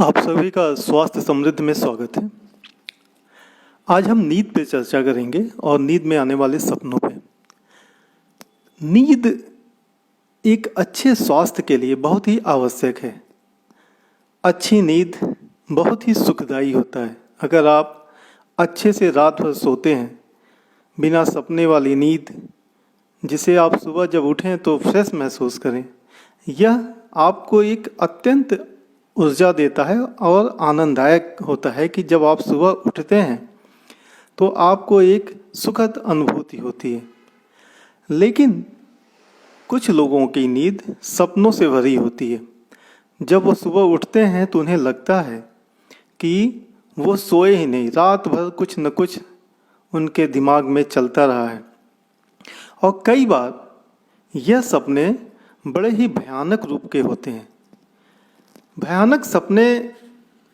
आप सभी का स्वास्थ्य समृद्ध में स्वागत है। आज हम नींद पे चर्चा करेंगे और नींद में आने वाले सपनों पे। नींद एक अच्छे स्वास्थ्य के लिए बहुत ही आवश्यक है। अच्छी नींद बहुत ही सुखदायी होता है। अगर आप अच्छे से रात भर सोते हैं बिना सपने वाली नींद, जिसे आप सुबह जब उठें तो फ्रेश महसूस करें, यह आपको एक अत्यंत ऊर्जा देता है और आनंददायक होता है कि जब आप सुबह उठते हैं तो आपको एक सुखद अनुभूति होती है। लेकिन कुछ लोगों की नींद सपनों से भरी होती है। जब वो सुबह उठते हैं तो उन्हें लगता है कि वो सोए ही नहीं, रात भर कुछ न कुछ उनके दिमाग में चलता रहा है। और कई बार यह सपने बड़े ही भयानक रूप के होते हैं। भयानक सपने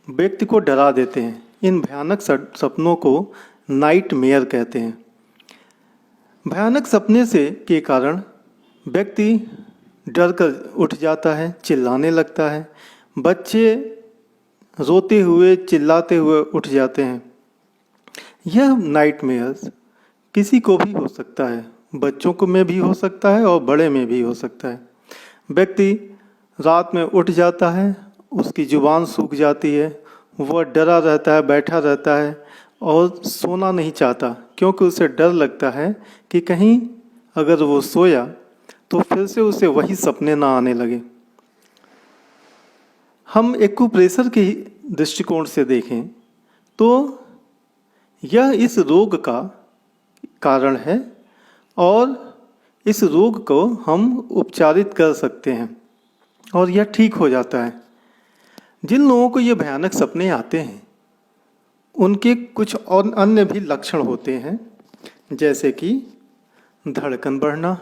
व्यक्ति को डरा देते हैं। इन भयानक सपनों को नाइटमेयर कहते हैं। भयानक सपने से के कारण व्यक्ति डर कर उठ जाता है, चिल्लाने लगता है। बच्चे रोते हुए चिल्लाते हुए उठ जाते हैं। यह नाइटमेयर्स किसी को भी हो सकता है, बच्चों को में भी हो सकता है और बड़े में भी हो सकता है। व्यक्ति रात में उठ जाता है, उसकी जुबान सूख जाती है, वह डरा रहता है, बैठा रहता है और सोना नहीं चाहता, क्योंकि उसे डर लगता है कि कहीं अगर वो सोया तो फिर से उसे वही सपने ना आने लगे। हम एक्यूप्रेशर के दृष्टिकोण से देखें तो यह इस रोग का कारण है और इस रोग को हम उपचारित कर सकते हैं और यह ठीक हो जाता है। जिन लोगों को ये भयानक सपने आते हैं उनके कुछ और अन्य भी लक्षण होते हैं, जैसे कि धड़कन बढ़ना,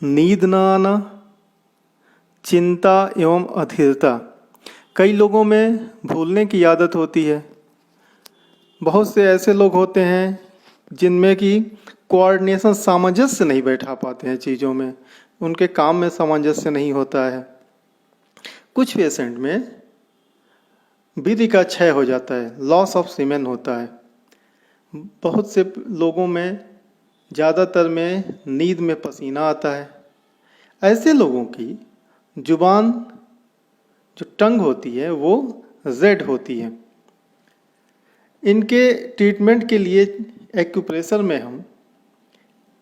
नींद न आना, चिंता एवं अधीरता। कई लोगों में भूलने की आदत होती है। बहुत से ऐसे लोग होते हैं जिनमें कि कोऑर्डिनेशन, सामंजस्य नहीं बैठा पाते हैं चीज़ों में, उनके काम में सामंजस्य नहीं होता है। कुछ पेशेंट में वीर्य का क्षय हो जाता है, लॉस ऑफ सीमेन होता है। बहुत से लोगों में, ज़्यादातर में नींद में पसीना आता है। ऐसे लोगों की जुबान, जो टंग होती है, वो रेड होती है। इनके ट्रीटमेंट के लिए एक्यूप्रेशर में हम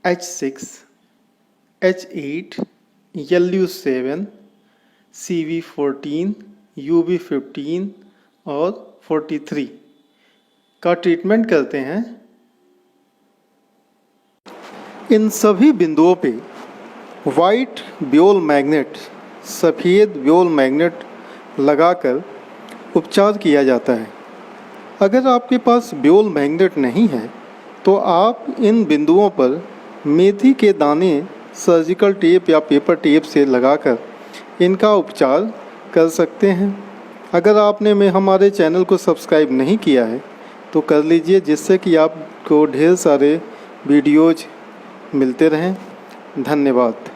H6, H8, LU7, CV14, UB15 और 43 का ट्रीटमेंट करते हैं। इन सभी बिंदुओं पे वाइट ब्योल मैग्नेट, सफ़ेद ब्योल मैग्नेट लगाकर उपचार किया जाता है। अगर आपके पास ब्योल मैग्नेट नहीं है तो आप इन बिंदुओं पर मेथी के दाने सर्जिकल टेप या पेपर टेप से लगाकर इनका उपचार कर सकते हैं। अगर आपने हमारे चैनल को सब्सक्राइब नहीं किया है तो कर लीजिए, जिससे कि आपको ढेर सारे वीडियोज मिलते रहें। धन्यवाद।